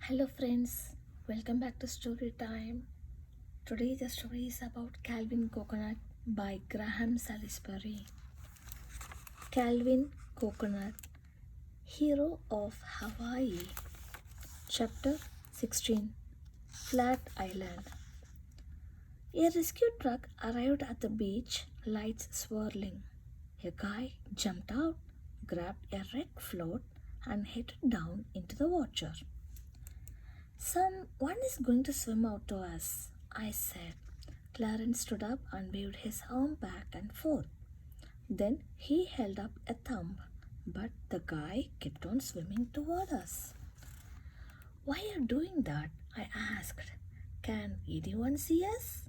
Hello, friends. Welcome back to Story Time. Today, the story is about Calvin Coconut by Graham Salisbury. Calvin Coconut, Hero of Hawaii. Chapter 16, Flat Island. A rescue truck arrived at the beach, lights swirling. A guy jumped out, grabbed a red float, and headed down into the water. Someone is going to swim out to us, I said. Clarence stood up and waved his arm back and forth. Then he held up a thumb, but the guy kept on swimming toward us. Why are you doing that? I asked. Can anyone see us?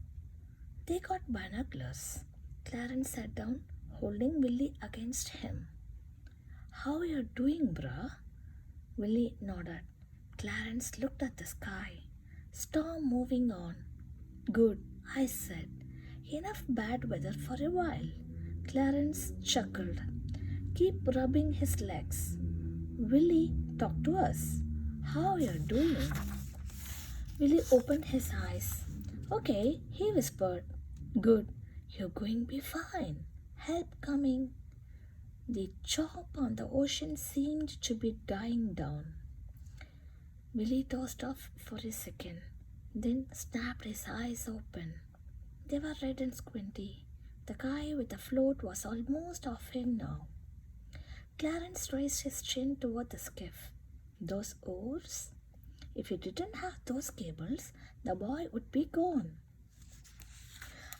They got binoculars. Clarence sat down, holding Willie against him. How you doing, bruh? Willie nodded. Clarence looked at the sky. Storm moving on. Good, I said. Enough bad weather for a while. Clarence chuckled. Keep rubbing his legs. Willie, talk to us. How you doing? Willie opened his eyes. Okay, he whispered. Good, you're going to be fine. Help coming. The chop on the ocean seemed to be dying down. Willie tossed off for a second, then snapped his eyes open. They were red and squinty. The guy with the float was almost off him now. Clarence raised his chin toward the skiff. Those oars? If you didn't have those cables, the boy would be gone.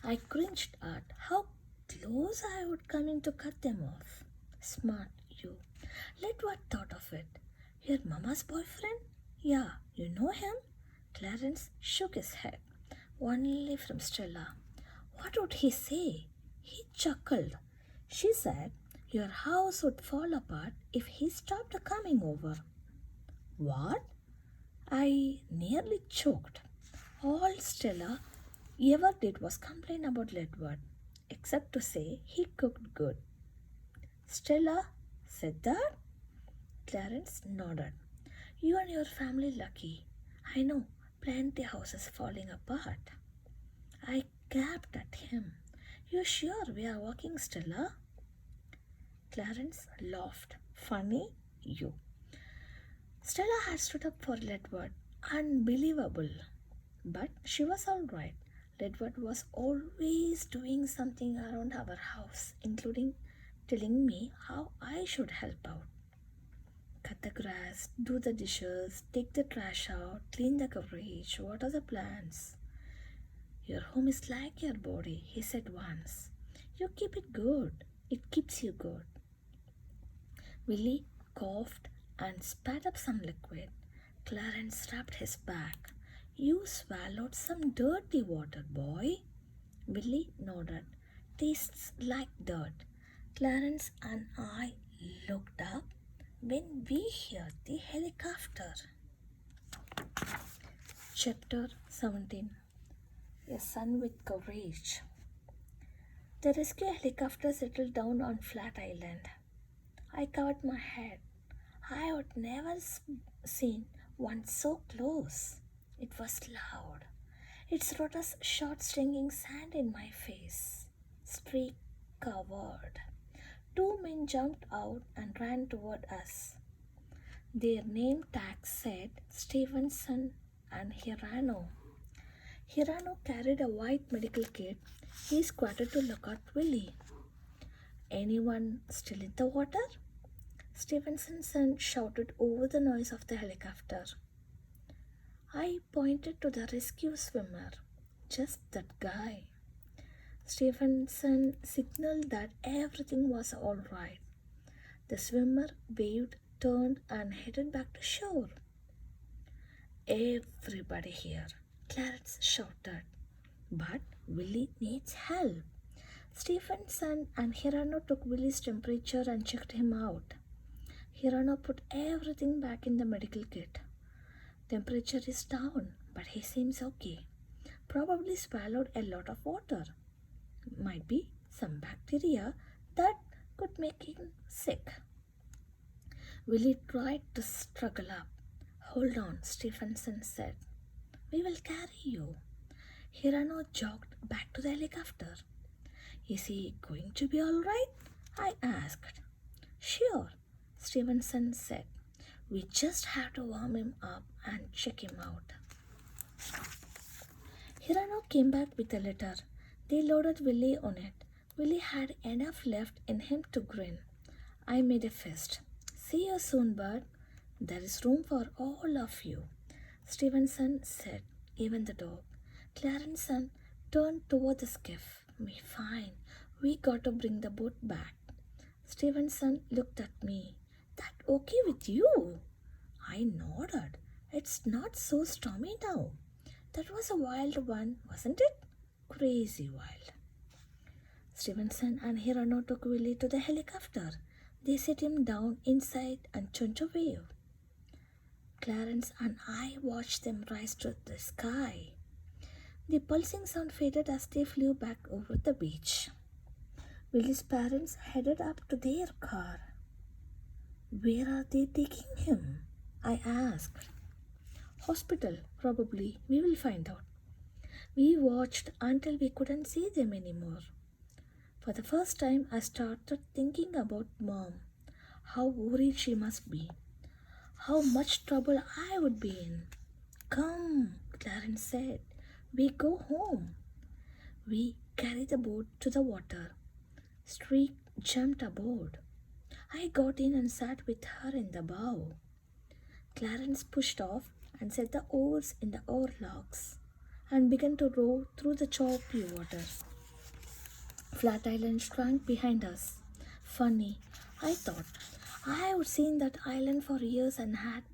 I cringed at how close I would come in to cut them off. Smart you. Ledward thought of it. Your mama's boyfriend? Yeah, you know him? Clarence shook his head. Only from Stella. What would he say? He chuckled. She said, your house would fall apart if he stopped coming over. What? I nearly choked. All Stella ever did was complain about Ledward, except to say he cooked good. Stella said that? Clarence nodded. You and your family lucky. I know, plenty houses falling apart. I gaped at him. You sure we are walking, Stella? Clarence laughed. Funny, you. Stella had stood up for Ledward. Unbelievable. But she was all right. Ledward was always doing something around our house, including telling me how I should help out. Cut the grass, do the dishes, take the trash out, clean the garage. What are the plans? Your home is like your body, he said once. You keep it good. It keeps you good. Willie coughed and spat up some liquid. Clarence rubbed his back. You swallowed some dirty water, boy. Willie nodded. Tastes like dirt. Clarence and I looked up when we heard the helicopter. Chapter 17, A Son with Courage. The rescue helicopter settled down on Flat Island. I covered my head. I had never seen one so close. It was loud. Its rotors shot stinging sand in my face. Streak covered. Two men jumped out and ran toward us. Their name tags said Stevenson and Hirano. Hirano carried a white medical kit. He squatted to look at Willie. Anyone still in the water? Stevenson shouted over the noise of the helicopter. I pointed to the rescue swimmer. Just that guy. Stevenson signaled that everything was all right. The swimmer waved, turned, and headed back to shore. Everybody here, Clarence shouted. But Willie needs help. Stevenson and Hirano took Willie's temperature and checked him out. Hirano put everything back in the medical kit. Temperature is down, but he seems okay. Probably swallowed a lot of water. Might be some bacteria that could make him sick. Willie tried to struggle up. Hold on, Stephenson said. We will carry you. Hirano jogged back to the helicopter. Is he going to be all right? I asked. Sure, Stevenson said. We just have to warm him up and check him out. Hirano came back with a letter. They loaded Willie on it. Willie had enough left in him to grin. I made a fist. See you soon, bud. There is room for all of you, Stevenson said, even the dog. Clarenson turned toward the skiff. Fine. We got to bring the boat back. Stevenson looked at me. That okay with you? I nodded. It's not so stormy now. That was a wild one, wasn't it? Crazy wild. Stevenson and Hirano took Willie to the helicopter. They set him down inside and turned to wave. Clarence and I watched them rise to the sky. The pulsing sound faded as they flew back over the beach. Willie's parents headed up to their car. Where are they taking him? I asked. Hospital, probably. We will find out. We watched until we couldn't see them anymore. For the first time, I started thinking about Mom. How worried she must be. How much trouble I would be in. Come, Clarence said. We go home. We carried the boat to the water. Streak jumped aboard. I got in and sat with her in the bow. Clarence pushed off and set the oars in the oarlocks and began to row through the choppy water. Flat Island shrank behind us. Funny, I thought. I would seen that island for years and had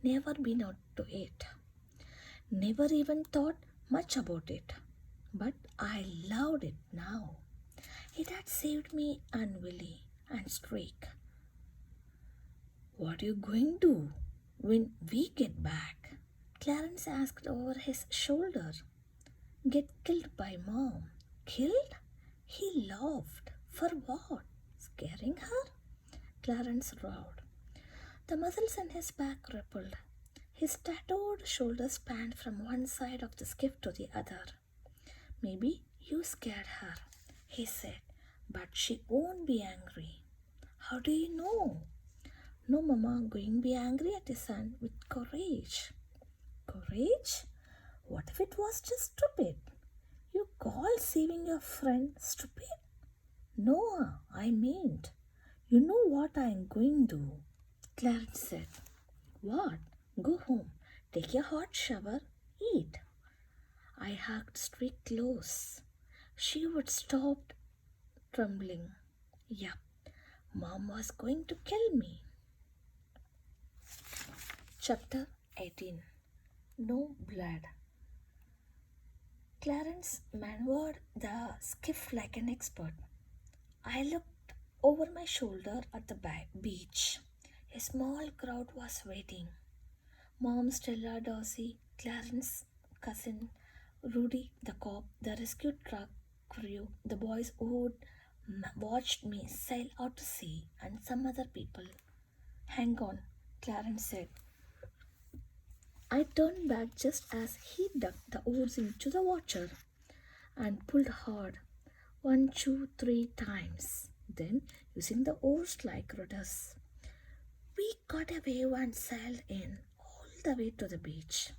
never been out to it. Never even thought much about it. But I loved it now. It had saved me and Willie and Streak. What are you going to do when we get back? Clarence asked over his shoulder. Get killed by Mom. Killed? He laughed. For what? Scaring her? Clarence roared. The muscles in his back rippled. His tattooed shoulders spanned from one side of the skiff to the other. Maybe you scared her, he said, but she won't be angry. How do you know? No, Mama, going to be angry at his son with courage. Courage? What if it was just stupid? You call saving your friend stupid? No, I meant. You know what I am going to do, Clarence said. What? Go home, take a hot shower, eat. I hugged Streak close. She would stop trembling. Yup, Mom was going to kill me. Chapter 18. No blood. Clarence maneuvered the skiff like an expert. I looked over my shoulder at the beach. A small crowd was waiting. Mom, Stella, Darcy, Clarence's cousin, Rudy, the cop, the rescue truck crew, the boys who watched me sail out to sea, and some other people. Hang on, Clarence said. I turned back just as he ducked the oars into the water and pulled hard, 1, 2, 3 times. Then, using the oars like rudders, we caught a wave and sailed in all the way to the beach.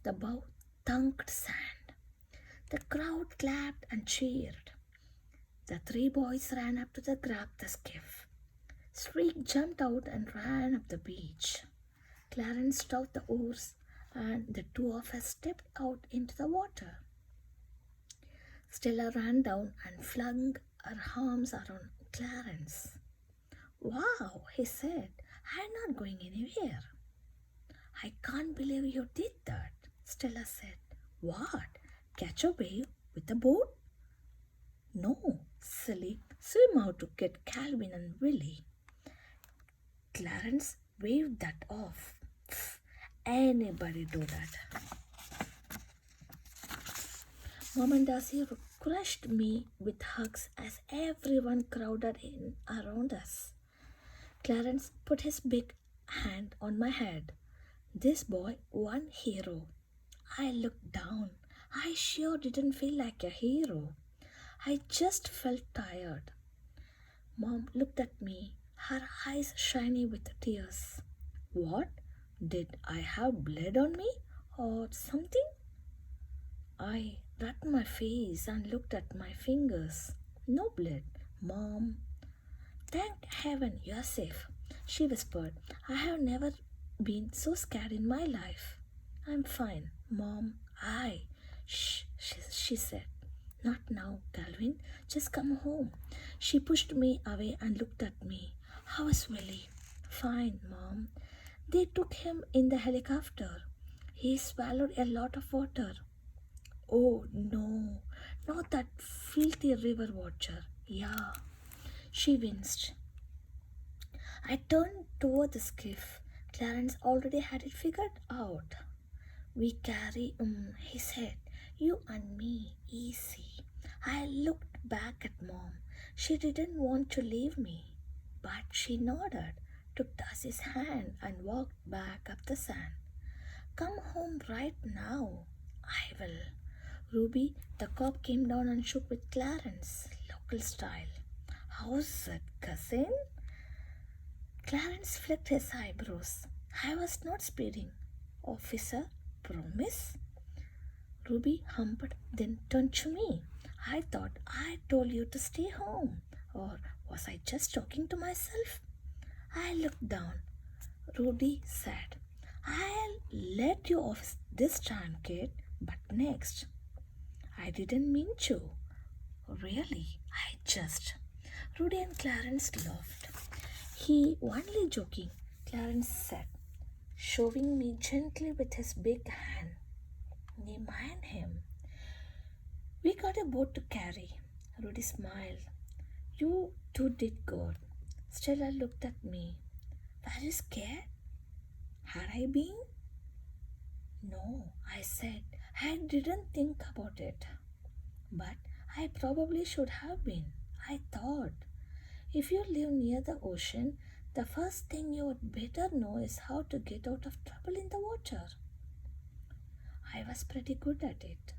The bow thunked sand. The crowd clapped and cheered. The 3 boys ran up to grab the skiff. Streak jumped out and ran up the beach. Clarence stowed the oars and the 2 of us stepped out into the water. Stella ran down and flung her arms around Clarence. Wow, he said, I'm not going anywhere. I can't believe you did that, Stella said. What? Catch a wave with a boat? No, silly, swim out to get Calvin and Willie. Clarence waved that off. Pfft, anybody do that? Mom and Darcy crushed me with hugs as everyone crowded in around us. Clarence put his big hand on my head. This boy, one hero. I looked down. I sure didn't feel like a hero. I just felt tired. Mom looked at me, her eyes shiny with tears. What? Did I have blood on me or something? I rubbed my face and looked at my fingers. No blood. Mom, thank heaven you're safe, she whispered. I have never been so scared in my life. I'm fine, Mom. Shh, she said. Not now, Calvin. Just come home. She pushed me away and looked at me. How is Willie? Fine, Mom. They took him in the helicopter. He swallowed a lot of water. Oh no, not that filthy river watcher. Yeah, she winced. I turned toward the skiff. Clarence already had it figured out. We carry, he said, you and me, easy. I looked back at Mom. She didn't want to leave me, but she nodded, took Darcy's hand, and walked back up the sand. Come home right now. I will. Ruby, the cop came down and shook with Clarence, local style. How's it, cousin? Clarence flicked his eyebrows. I was not speeding. Officer, promise? Ruby humped, then turned to me. I thought I told you to stay home. Or was I just talking to myself? I looked down. Ruby said, I'll let you off this time, kid, but next. I didn't mean to. Really, I just. Rudy and Clarence laughed. He only joking, Clarence said, shoving me gently with his big hand. We mind him. We got a boat to carry. Rudy smiled. You two did good. Stella looked at me. Were you scared? Had I been? No, I said. I didn't think about it. But I probably should have been. I thought. If you live near the ocean, the first thing you would better know is how to get out of trouble in the water. I was pretty good at it.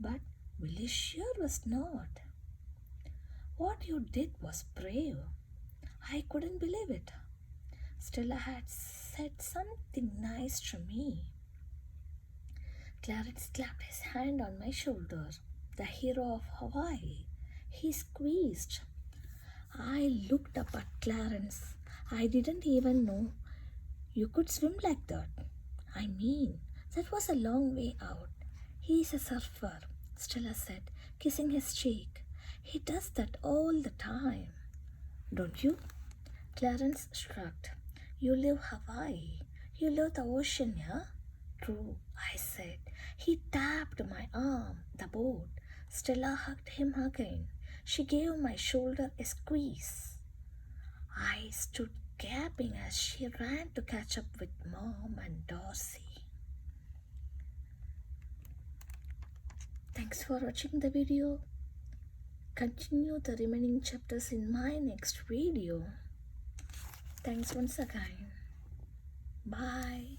But Willie sure was not. What you did was brave. I couldn't believe it. Stella had said something nice to me. Clarence clapped his hand on my shoulder. The hero of Hawaii. He squeezed. I looked up at Clarence. I didn't even know you could swim like that. I mean, that was a long way out. He's a surfer, Stella said, kissing his cheek. He does that all the time. Don't you? Clarence shrugged. You live Hawaii. You love the ocean, yeah? True, I said. He tapped my arm, the boat. Stella hugged him again. She gave my shoulder a squeeze. I stood gaping as she ran to catch up with Mom and Darcy. Thanks for watching the video. Continue the remaining chapters in my next video. Thanks once again. Bye.